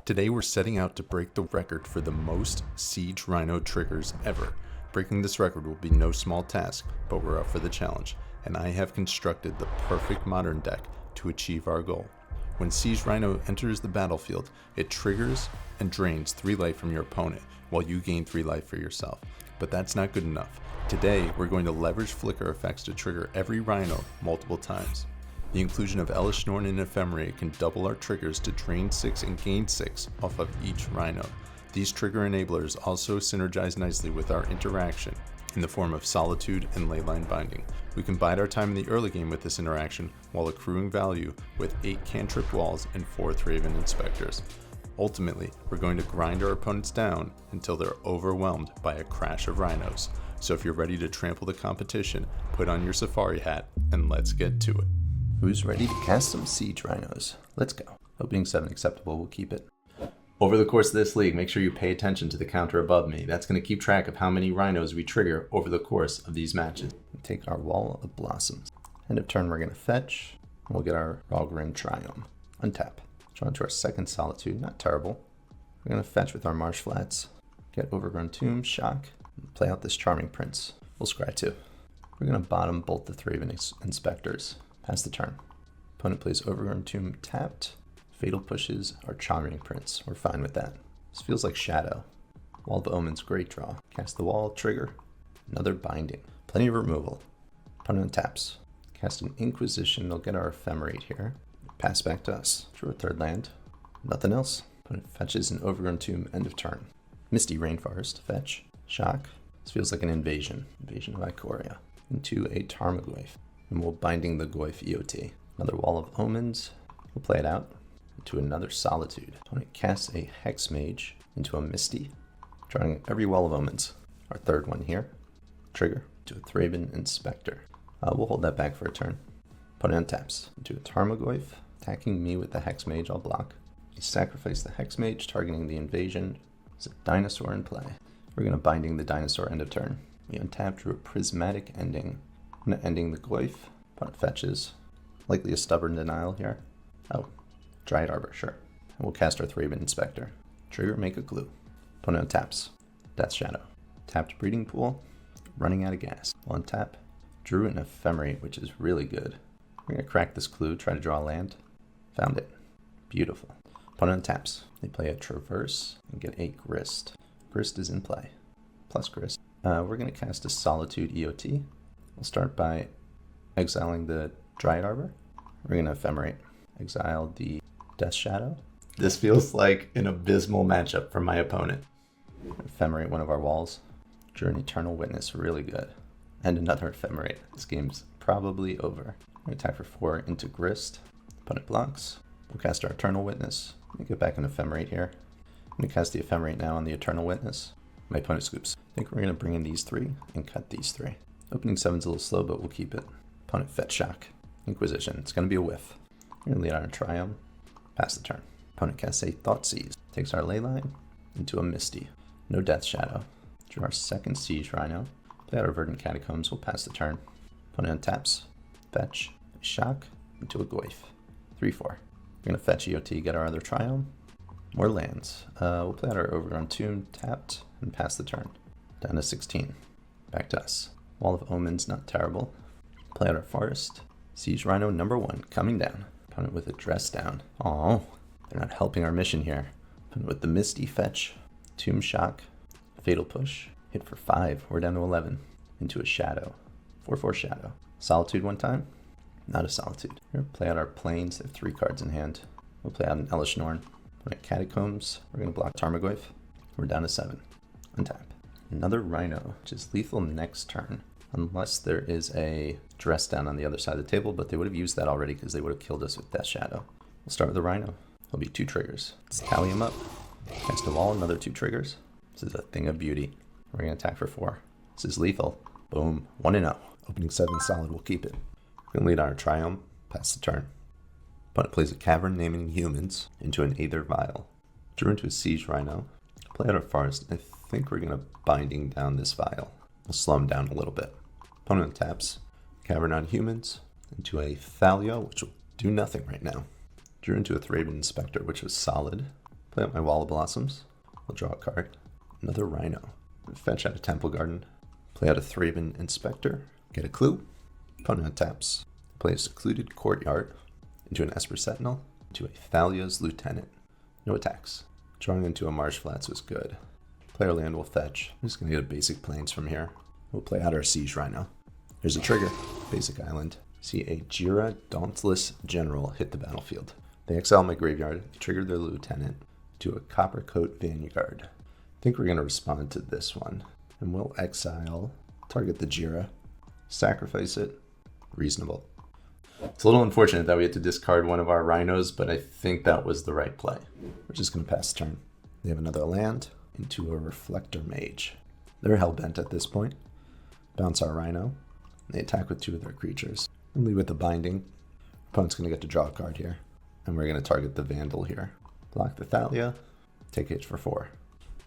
Today we're setting out to break the record for the most Siege Rhino triggers ever. Breaking this record will be no small task, but we're up for the challenge, and I have constructed the perfect modern deck to achieve our goal. When Siege Rhino enters the battlefield, it triggers and drains 3 life from your opponent, while you gain 3 life for yourself. But that's not good enough. Today, we're going to leverage flicker effects to trigger every Rhino multiple times. The inclusion of Elesh Norn and Ephemerate can double our triggers to drain 6 and gain 6 off of each Rhino. These trigger enablers also synergize nicely with our interaction in the form of Solitude and Leyline Binding. We can bide our time in the early game with this interaction while accruing value with 8 cantrip walls and 4 Thraben Inspectors. Ultimately, we're going to grind our opponents down until they're overwhelmed by a crash of Rhinos. So if you're ready to trample the competition, put on your safari hat and let's get to it. Who's ready to cast some Siege Rhinos? Let's go. Opening 7 acceptable, we'll keep it. Over the course of this league, make sure you pay attention to the counter above me. That's going to keep track of how many Rhinos we trigger over the course of these matches. Take our Wall of Blossoms. End of turn, we're going to fetch. And we'll get our Rogrin Triome. Untap. Draw into our second Solitude, not terrible. We're going to fetch with our Marsh Flats. Get Overgrown Tomb, Shock. And play out this Charming Prince. We'll scry 2. We're going to bottom bolt the Thraben Inspectors. Pass the turn. Opponent plays Overgrown Tomb tapped. Fatal pushes our Charming Prince. We're fine with that. This feels like Shadow. Wall of Omens, great draw. Cast the wall, trigger. Another Binding. Plenty of removal. Opponent taps. Cast an Inquisition, they'll get our Ephemerate here. Pass back to us. Draw a 3rd land. Nothing else. Opponent fetches an Overgrown Tomb, end of turn. Misty Rainforest, fetch. Shock. This feels like an invasion. Invasion of Ikoria. Into a Tarmogoyf. And we'll Binding the Goyf EOT. Another Wall of Omens. We'll play it out into another Solitude. Opponent casts a Hex Mage into a Misty. Drawing every Wall of Omens. Our 3rd one here. Trigger to a Thraben Inspector. We'll hold that back for a turn. Opponent taps into a Tarmogoyf. Attacking me with the Hex Mage, I'll block. You sacrifice the Hex Mage, targeting the invasion. There's a Dinosaur in play. We're going to Binding the Dinosaur, end of turn. We untap, drew a Prismatic Ending. I'm going to Ending the Goyf. Opponent fetches. Likely a Stubborn Denial here. Oh, Dryad Arbor, sure. And we'll cast our Thraben Inspector. Trigger, make a clue. Opponent taps. Death Shadow. Tapped Breeding Pool. Running out of gas. We'll untap. Drew an Ephemerate, which is really good. We're going to crack this clue, try to draw a land. Found it. Beautiful. Opponent taps. They play a Traverse and get a Grist. Grist is in play. Plus Grist. We're going to cast a Solitude EOT. We'll start by exiling the Dryad Arbor. We're going to Ephemerate. Exile the Death Shadow. This feels like an abysmal matchup for my opponent. Ephemerate one of our walls. Drew an Eternal Witness, really good. And another Ephemerate. This game's probably over. We're going to attack for 4 into Grist. Opponent blocks. We'll cast our Eternal Witness. Let me get back an Ephemerate here. I'm going to cast the Ephemerate now on the Eternal Witness. My opponent scoops. I think we're going to bring in these 3 and cut these 3. Opening 7's a little slow, but we'll keep it. Opponent fetch Shock. Inquisition. It's going to be a whiff. We're going to lead on a Triome. Pass the turn. Opponent casts a Thoughtseize. Takes our Leyline into a Misty. No Death Shadow. Draw our second Siege Rhino. Play out our Verdant Catacombs. We'll pass the turn. Opponent taps. Fetch. Shock into a Goyf. 3-4. We're going to fetch EOT, get our other Triome. More lands. We'll play out our Overgrown Tomb, tapped, and pass the turn. Down to 16. Back to us. Wall of Omens, not terrible. Play out our Forest. Siege Rhino number 1, coming down. Opponent with a Dress Down. Oh, they're not helping our mission here. Opponent with the Misty fetch. Tomb Shock. Fatal Push. Hit for 5. We're down to 11. Into a Shadow. 4-4 Shadow. Solitude one time. Not a Solitude. Here, play out our Plains. They have 3 cards in hand. We'll play out an Elesh Norn. Opponent Catacombs. We're going to block Tarmogoyf. We're down to 7. Untap. Another Rhino, which is lethal next turn. Unless there is a Dress Down on the other side of the table, but they would have used that already because they would have killed us with Death Shadow. We'll start with the Rhino. There'll be 2 triggers. Let's tally them up. Cast a wall, another 2 triggers. This is a thing of beauty. We're going to attack for 4. This is lethal. Boom. 1-0. Opening 7 solid, we'll keep it. We're going to lead on our Triome. Pass the turn. Opponent plays a Cavern naming Humans into an Aether Vial. Drew into a Siege Rhino. Play out our Forest. I think we're going to Binding down this Vial. We'll slow him down a little bit. Opponent taps. Cavern on Humans into a Thalia, which will do nothing right now. Drew into a Thraben Inspector, which was solid. Play out my Wall of Blossoms. I'll draw a card. Another Rhino. Fetch out a Temple Garden. Play out a Thraben Inspector. Get a clue. Opponent taps. Play a Secluded Courtyard into an Esper Sentinel, into a Thalia's Lieutenant. No attacks. Drawing into a Marsh Flats was good. Player land will fetch. I'm just going to get a basic Plains from here. We'll play out our Siege Rhino. There's a trigger. Basic island. See a Jira Dauntless General hit the battlefield. They exile my graveyard, trigger their lieutenant to a Coppercoat Vanguard. I think we're going to respond to this one. And we'll exile, target the Jira, sacrifice it. Reasonable. It's a little unfortunate that we had to discard one of our Rhinos, but I think that was the right play. We're just going to pass turn. They have another land into a Reflector Mage. They're hellbent at this point. Bounce our Rhino. They attack with 2 of their creatures. Only with the binding. Opponent's going to get to draw a card here. And we're going to target the Vandal here. Block the Thalia. Take H for 4.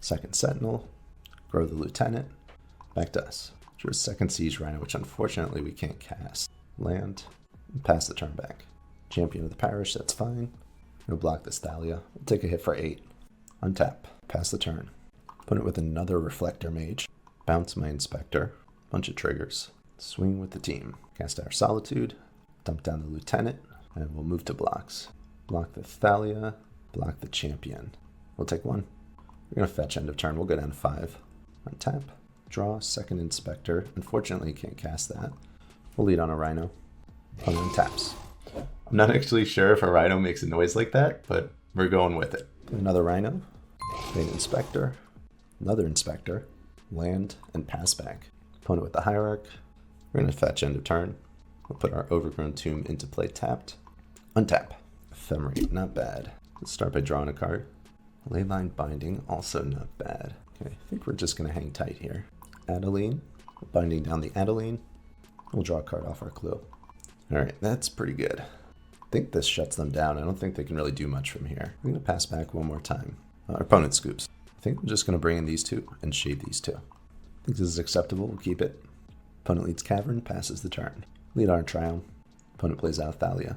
Second Sentinel. Grow the Lieutenant. Back to us. Drew a second Siege Rhino, which unfortunately we can't cast. Land. And pass the turn back. Champion of the Parish, that's fine. We'll block this Thalia. We'll take a hit for 8. Untap. Pass the turn. Put it with another Reflector Mage. Bounce my Inspector. Bunch of triggers. Swing with the team. Cast our Solitude. Dump down the Lieutenant. And we'll move to blocks. Block the Thalia. Block the Champion. We'll take 1. We're going to fetch end of turn. We'll go down to 5. Untap. Draw second Inspector. Unfortunately, can't cast that. We'll lead on a Rhino. Opponent taps. I'm not actually sure if a Rhino makes a noise like that, but we're going with it. Another Rhino. Play an Inspector. Another Inspector. Land and pass back. Opponent with the Hierarch. We're going to fetch end of turn. We'll put our Overgrown Tomb into play tapped. Untap. Ephemerate, not bad. Let's start by drawing a card. Leyline Binding, also not bad. Okay, I think we're just going to hang tight here. Adeline. Binding down the Adeline. We'll draw a card off our clue. Alright, that's pretty good. I think this shuts them down. I don't think they can really do much from here. I'm going to pass back one more time. Our opponent scoops. I think I'm just going to bring in these 2 and shade these 2. I think this is acceptable. We'll keep it. Opponent leads Cavern, passes the turn. Lead our Triumph. Opponent plays out Thalia.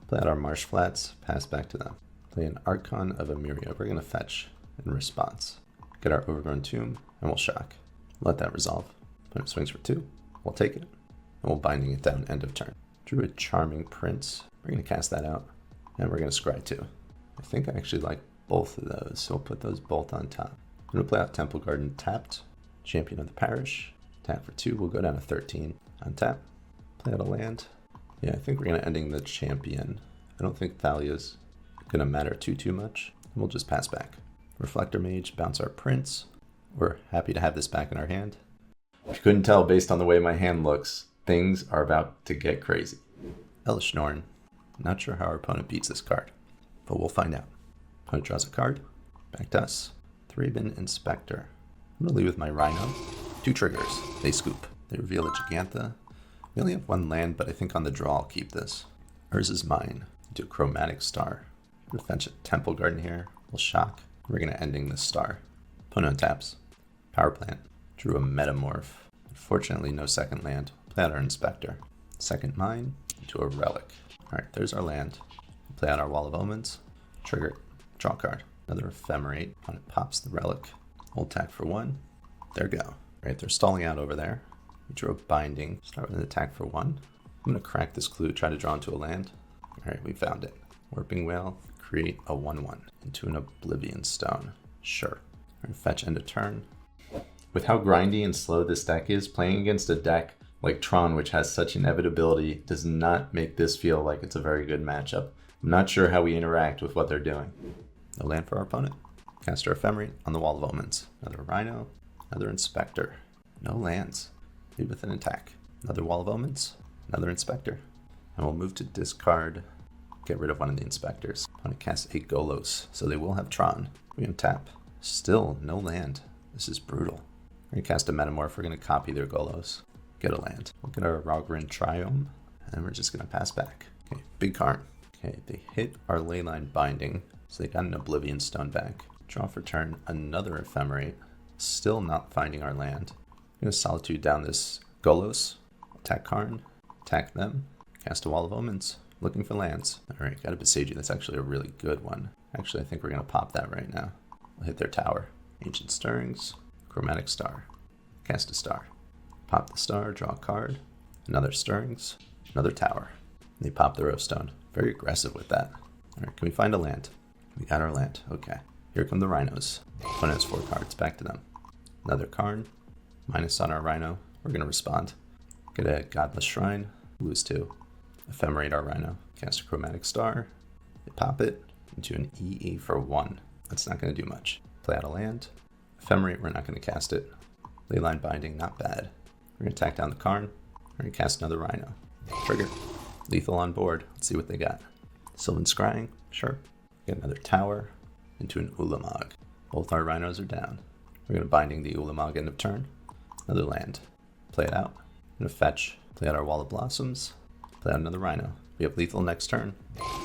Play out our Marsh Flats, pass back to them. Play an Archon of Emeria. We're going to fetch in response. Get our Overgrown Tomb, and we'll shock. Let that resolve. Opponent swings for 2. We'll take it. And we'll Binding it down end of turn. Drew a Charming Prince. We're going to cast that out. And we're going to scry 2. I think I actually like both of those, so we'll put those both on top. I'm going to play out Temple Garden tapped. Champion of the Parish. Tap for 2. We'll go down to 13. Untap. Play out a land. Yeah, I think we're going to ending the Champion. I don't think Thalia's going to matter too much. We'll just pass back. Reflector Mage, bounce our Prince. We're happy to have this back in our hand. If you couldn't tell based on the way my hand looks, things are about to get crazy. Elishnorn. Not sure how our opponent beats this card, but we'll find out. Opponent draws a card. Back to us. Thraben Inspector. I'm going to lead with my Rhino. 2 triggers. They scoop. They reveal a Gigantha. We only have 1 land, but I think on the draw I'll keep this. Hers is mine. Do a Chromatic Star. We'll fetch a Temple Garden here. We'll shock. We're going to ending this star. Opponent taps. Power Plant. Drew a Metamorph. Unfortunately, no second land. Play out our Inspector. Second mine into a Relic. Alright, there's our land. Play out our Wall of Omens. Trigger it. Draw a card. Another Ephemerate. Opponent pops the Relic. We'll attack for 1. There we go. Alright, they're stalling out over there. We drew a Binding. Start with an attack for 1. I'm going to crack this clue, try to draw into a land. Alright, we found it. Warping Whale. Create a 1/1 into an Oblivion Stone. Sure. We're going to fetch end of turn. With how grindy and slow this deck is, playing against a deck like Tron, which has such inevitability, does not make this feel like it's a very good matchup. I'm not sure how we interact with what they're doing. No land for our opponent. Cast our Ephemerate on the Wall of Omens. Another Rhino. Another Inspector. No lands. Lead with an attack. Another Wall of Omens. Another Inspector. And we'll move to discard. Get rid of one of the Inspectors. Opponent casts a Golos, so they will have Tron. We untap. Still no land. This is brutal. We're going to cast a Metamorph. We're going to copy their Golos. Get a land. Look at our Rogrin Triome. And we're just going to pass back. Okay, big card. Okay, they hit our Leyline Binding, so they got an Oblivion Stone back. Draw for turn. Another Ephemerate. Still not finding our land. I'm going to Solitude down this Golos. Attack Karn. Attack them. Cast a Wall of Omens. Looking for lands. Alright, got a Beseiju. That's actually a really good one. Actually, I think we're going to pop that right now. We'll hit their tower. Ancient Stirrings, Chromatic Star, cast a star. Pop the star, draw a card, another Stirrings, another tower. They pop the Rose Stone. Very aggressive with that. All right, can we find a land? We got our land. Okay. Here come the Rhinos. Opponent has 4 cards. Back to them. Another Karn. Minus on our Rhino. We're going to respond. Get a Godless Shrine. Lose 2. Ephemerate our Rhino. Cast a Chromatic Star. They pop it into an EE for 1. That's not going to do much. Play out a land. Ephemerate, we're not going to cast it. Leyline Binding, not bad. We're going to attack down the Karn. We're going to cast another Rhino. Trigger. Lethal on board. Let's see what they got. Sylvan Scrying. Sure. Get another tower into an Ulamog. Both our Rhinos are down. We're going to Binding the Ulamog end of turn. Another land. Play it out. Going to fetch. Play out our Wall of Blossoms. Play out another Rhino. We have lethal next turn.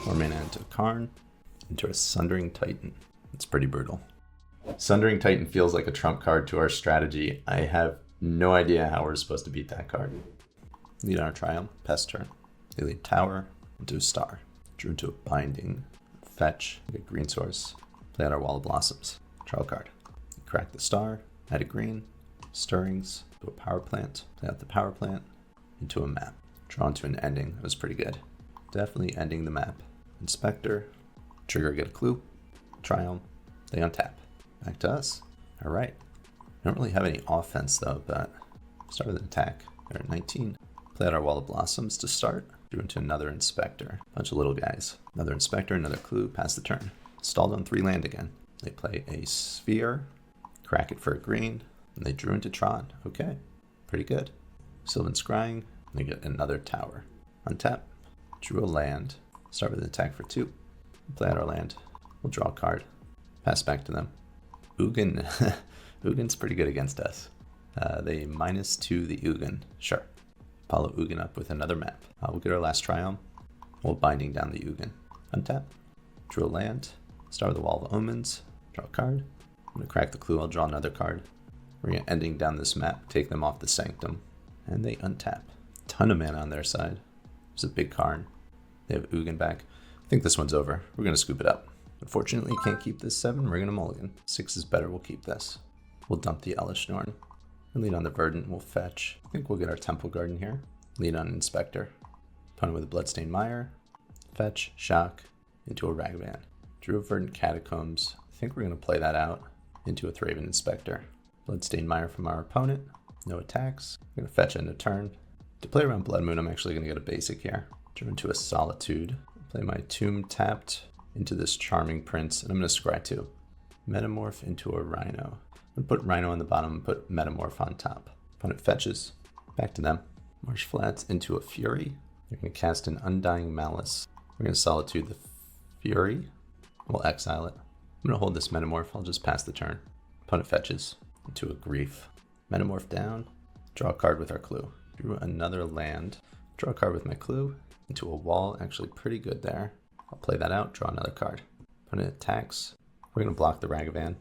More mana into a Karn. Into a Sundering Titan. It's pretty brutal. Sundering Titan feels like a trump card to our strategy. I have no idea how we're supposed to beat that card. Lead on our Triumph. Pest turn. They lead tower into a star. Drew into a Binding. Fetch. Get green source. Play out our Wall of Blossoms. Draw a card. Crack the star. Add a green. Stirrings. To a power plant. Play out the power plant. Into a map. Draw into an ending. That was pretty good. Definitely ending the map. Inspector. Trigger, get a clue. Triumph. They untap. Back to us. All right. I don't really have any offense though, but start with an attack. They're at 19. Play out our Wall of Blossoms to start. Drew into another Inspector. Bunch of little guys. Another Inspector, another clue. Pass the turn. Stalled on 3 land again. They play a Sphere. Crack it for a green. And they drew into Tron. Okay. Pretty good. Sylvan Scrying. They get another tower. Untap. Drew a land. Start with an attack for 2. Play out our land. We'll draw a card. Pass back to them. Ugin. Ugin's pretty good against us. They -2 the Ugin. Sure. Follow Ugin up with another map. We'll get our last Triumph. We'll Binding down the Ugin. Untap. Drew a land. Start with the Wall of Omens. Draw a card. I'm going to crack the clue. I'll draw another card. We're going to Ending down this map. Take them off the Sanctum. And they untap. Ton of mana on their side. There's a big Karn. They have Ugin back. I think this one's over. We're going to scoop it up. Unfortunately, can't keep this 7. We're going to mulligan. 6 is better. We'll keep this. We'll dump the Elish Norn. And lead on the Verdant. We'll fetch. I think we'll get our Temple Garden here. Lead on Inspector. Opponent with a Bloodstained Mire. Fetch. Shock. Into a Ragavan. Drew a Verdant Catacombs. I think we're going to play that out into a Thraven Inspector. Bloodstained Mire from our opponent. No attacks. We're going to fetch end of turn. To play around Blood Moon, I'm actually going to get a basic here. Drew into a Solitude. Play my Tomb tapped into this Charming Prince, and I'm going to scry 2. Metamorph into a Rhino. I'm going to put Rhino on the bottom and put Metamorph on top. Opponent fetches. Back to them. Marsh Flats into a Fury. They're going to cast an Undying Malice. We're going to Solitude the Fury. We'll exile it. I'm going to hold this Metamorph. I'll just pass the turn. Opponent fetches into a Grief. Metamorph down. Draw a card with our clue. Drew another land. Draw a card with my clue. Into a wall. Actually pretty good there. I'll play that out. Draw another card. Opponent attacks. We're going to block the Ragavan.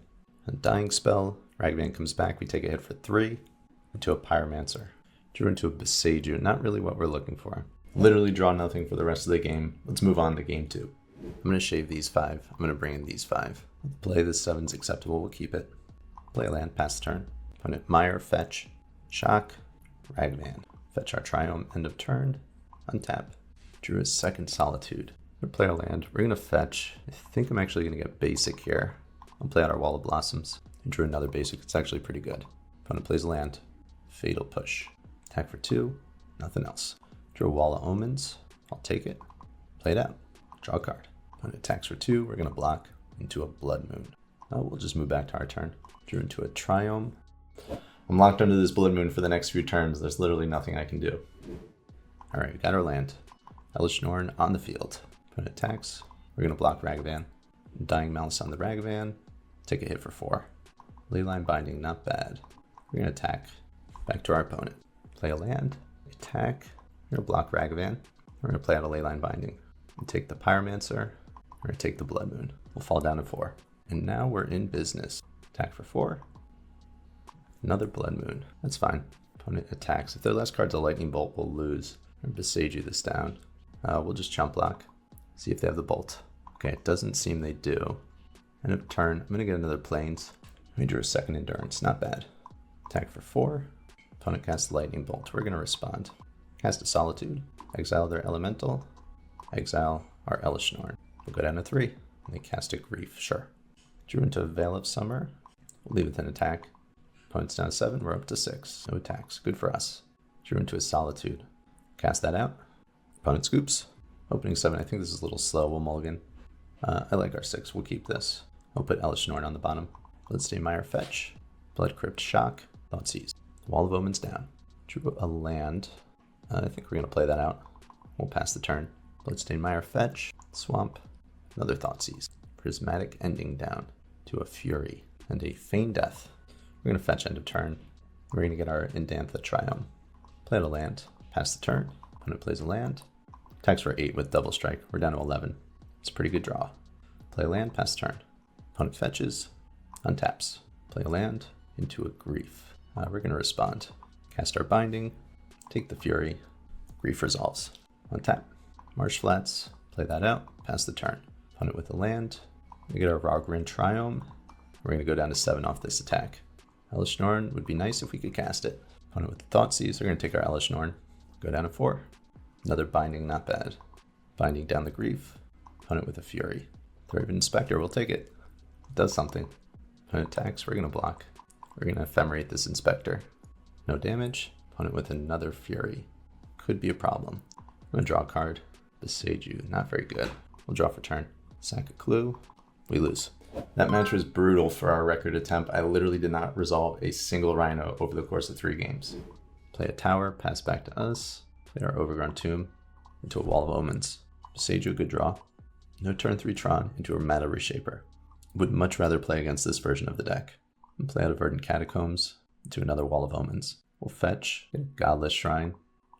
A Dying Spell. Ragavan comes back. We take a hit for 3. Into a Pyromancer. Drew into a Beseiju. Not really what we're looking for. Literally draw nothing for the rest of the game. Let's move on to game 2. I'm going to shave these 5. I'm going to bring in these 5. Play this 7's acceptable. We'll keep it. Play a land. Pass the turn. Opponent Mire. Fetch. Shock. Ragavan. Fetch our Triumph. End of turn. Untap. Drew a second Solitude. We're going to play our land. We're going to fetch. I think I'm actually going to get basic here. I'll play out our Wall of Blossoms. And drew another basic. It's actually pretty good. Opponent plays a land. Fatal Push. Attack for 2. Nothing else. Drew a Wall of Omens. I'll take it. Play it out. Draw a card. Opponent attacks for 2. We're going to block into a Blood Moon. We'll just move back to our turn. Drew into a Triumph. I'm locked under this Blood Moon for the next few turns. There's literally nothing I can do. Alright, we got our land. Elish Norn on the field. Opponent attacks. We're going to block Ragavan. Dying Malice on the Ragavan. Take a hit for 4. Leyline Binding, not bad. We're going to attack. Back to our opponent. Play a land. Attack. We're going to block Ragavan. We're going to play out a Leyline Binding. And take the Pyromancer. We're going to take the Blood Moon. We'll fall down to 4. And now we're in business. Attack for 4. Another Blood Moon. That's fine. Opponent attacks. If their last card's a Lightning Bolt, we'll lose. Or Beseiju this down. We'll just chump block. See if they have the Bolt. Okay, it doesn't seem they do. End of turn, I'm gonna get another plains. We drew a second endurance, not bad. Attack for 4. Opponent casts Lightning Bolt. We're gonna respond. Cast a Solitude. Exile their Elemental. Exile our Elishnorn. We'll go down to 3. And they cast a Grief, sure. Drew into a Veil of Summer. We'll leave with an attack. Opponent's down to 7, we're up to 6. No attacks, good for us. Drew into a Solitude. Cast that out. Opponent scoops. Opening 7, I think this is a little slow, we'll mulligan. I like our 6, we'll keep this. I'll put Elishnorn on the bottom. Bloodstained Fetch. Blood Crypt Shock. Thoughtseize. Wall of Omens down. Drew a land. I think we're going to play that out. We'll pass the turn. Bloodstained Fetch. Swamp. Another Thoughtseize. Prismatic Ending down to a Fury. And a Feign Death. We're going to fetch end of turn. We're going to get our Indantha Triome. Play out a land. Pass the turn. Opponent plays a land. Attacks for 8 with Double Strike. We're down to 11. It's a pretty good draw. Play a land. Pass turn. Opponent fetches. Untaps. Play a land. Into a Grief. We're going to respond. Cast our Binding. Take the Fury. Grief resolves. Untap. Marsh Flats. Play that out. Pass the turn. Opponent with a land. We get our Rogrin Triome. We're going to go down to 7 off this attack. Elishnorn would be nice if we could cast it. Opponent with the Thoughtseize. We're going to take our Elishnorn. Go down to 4. Another Binding, not bad. Binding down the Grief. Opponent with a Fury. Third Inspector, we'll take it. It does something. Opponent attacks, we're going to block. We're going to ephemerate this Inspector. No damage. Opponent with another Fury. Could be a problem. I'm going to draw a card. Beseiju, not very good. We'll draw for turn. Sack a clue. We lose. That match was brutal for our record attempt. I literally did not resolve a single Rhino over the course of 3 games. Play a tower, pass back to us. Play our Overgrown Tomb into a Wall of Omens. Beseiju, good draw. No turn 3 Tron into a Mana Reshaper. Would much rather play against this version of the deck. And play out a Verdant Catacombs into another Wall of Omens. We'll fetch, get a Godless Shrine,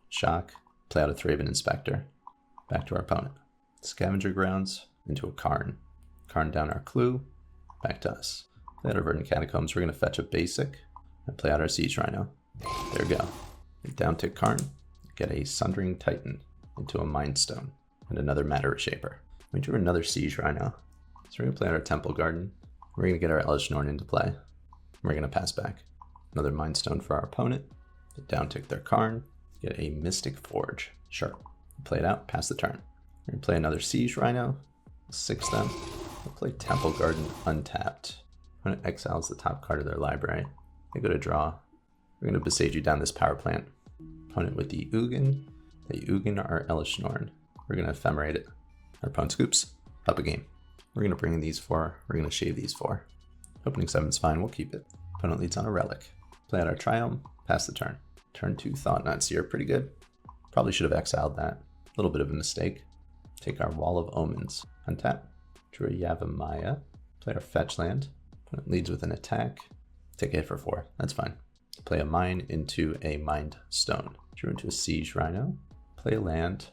shock, play out a Thraben Inspector. Back to our opponent. Scavenger Grounds into a Karn. Karn down our clue, back to us. Play out our Verdant Catacombs. We're going to fetch a basic and play out our Siege Rhino. There we go. Down tick Karn, get a Sundering Titan into a Mind Stone and another Matter Reshaper. We drew another Siege Rhino. So we're going to play out our Temple Garden. We're going to get our Elishnorn into play. We're going to pass back. Another Mind Stone for our opponent. Down tick their Karn, get a Mystic Forge. Sure. Play it out, pass the turn. We're going to play another Siege Rhino. 6 them. We'll play Temple Garden untapped. Opponent exiles the top card of their library. They go to draw. We're going to Beseiju down this power plant. Opponent with the Ugin. The Ugin are Elishnorn. We're going to ephemerate it. Our opponent scoops. Up a game. We're going to bring in these 4. We're going to shave these 4. Opening 7's fine. We'll keep it. Opponent leads on a Relic. Play out our Triome. Pass the turn. Turn 2 Thought-Knot Seer. Pretty good. Probably should have exiled that. A little bit of a mistake. Take our Wall of Omens. Untap. Drew a Yavimaya. Play our fetch land. Opponent leads with an attack. Take a hit for 4. That's fine. Play a mine into a Mind Stone. Drew into a Siege Rhino. Play a land.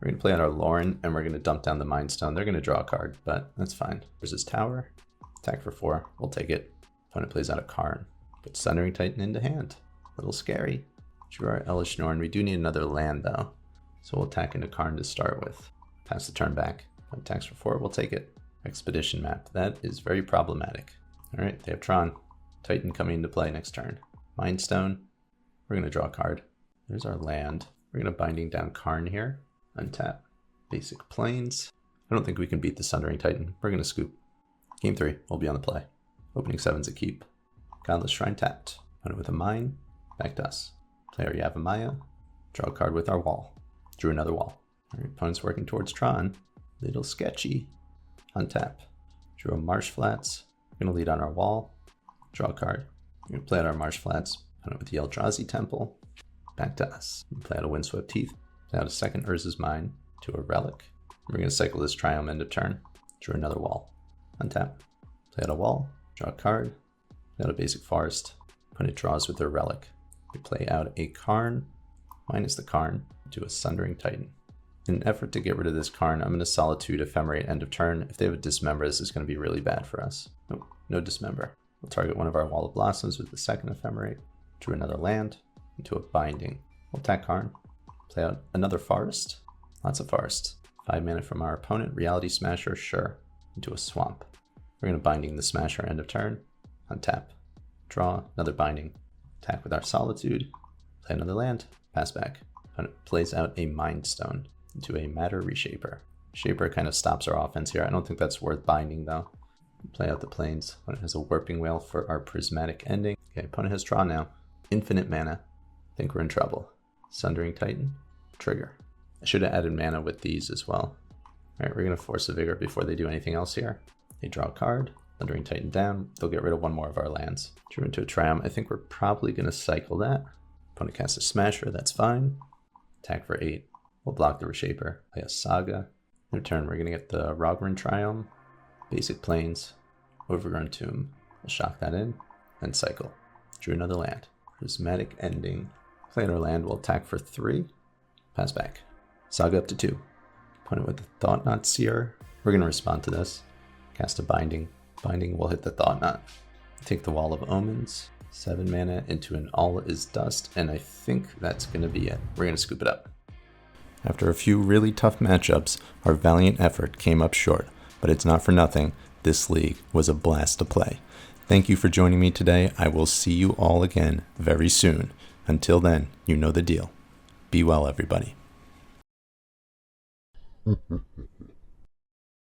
We're going to play on our Lauren, and we're going to dump down the Mind Stone. They're going to draw a card, but that's fine. There's his tower. Attack for 4. We'll take it. Opponent plays out a Karn. Put Sundering Titan into hand. A little scary. Drew our Elishnorn. We do need another land, though. So we'll attack into Karn to start with. Pass the turn back. Attacks for 4. We'll take it. Expedition map. That is very problematic. All right, they have Tron. Titan coming into play next turn. Mind Stone. We're going to draw a card. There's our land. We're going to Binding down Karn here. Untap. Basic Plains. I don't think we can beat the Sundering Titan. We're going to scoop. Game 3. We'll be on the play. Opening 7's a keep. Godless Shrine tapped. Put it with a mine. Back to us. Play our Yavimaya. Draw a card with our wall. Drew another wall. Our opponent's working towards Tron. Little sketchy. Untap. Drew a Marsh Flats. We're going to lead on our wall. Draw a card. We're going to play out our Marsh Flats. Put it with the Eldrazi Temple. Back to us. Play out a Windswept Teeth. Play out a second Urza's Mine to a Relic. We're going to cycle this Triome end of turn. Drew another wall. Untap. Play out a wall. Draw a card. Play out a basic Forest. Opponent draws with their Relic. We play out a Karn. Minus the Karn to a Sundering Titan. In an effort to get rid of this Karn, I'm going to Solitude Ephemerate end of turn. If they have a Dismember, this is going to be really bad for us. Nope, no Dismember. We'll target one of our Wall of Blossoms with the second Ephemerate. Drew another land into a Binding. We'll attack Karn. Play out another Forest. Lots of Forest. 5 mana from our opponent. Reality Smasher, sure. Into a swamp. We're going to Binding the Smasher end of turn. Untap. Draw. Another Binding. Attack with our Solitude. Play another land. Pass back. Opponent plays out a Mind Stone into a Matter Reshaper. Shaper kind of stops our offense here. I don't think that's worth binding though. Play out the plains. Opponent has a Warping Wail for our Prismatic Ending. Okay, opponent has draw now. Infinite mana. Think we're in trouble. Sundering Titan. Trigger. I should have added mana with these as well. Alright, we're going to Force of Vigor before they do anything else here. They draw a card. Sundering Titan down. They'll get rid of one more of our lands. Drew into a Triumph. I think we're probably going to cycle that. Opponent casts a Smasher. That's fine. Attack for 8. We'll block the Reshaper. Play a Saga. In return, we're going to get the Rogran Triumph. Basic Plains. Overgrown Tomb. We'll shock that in. Then cycle. Drew another land. Prismatic Ending. Play our land. We'll attack for 3. Pass back. Saga up to 2. Opponent with the Thought Knot Seer. We're going to respond to this. Cast a Binding. Binding will hit the Thought Knot. Take the Wall of Omens. 7 mana into an All Is Dust. And I think that's going to be it. We're going to scoop it up. After a few really tough matchups, our valiant effort came up short. But it's not for nothing. This league was a blast to play. Thank you for joining me today. I will see you all again very soon. Until then, you know the deal. Be well, everybody.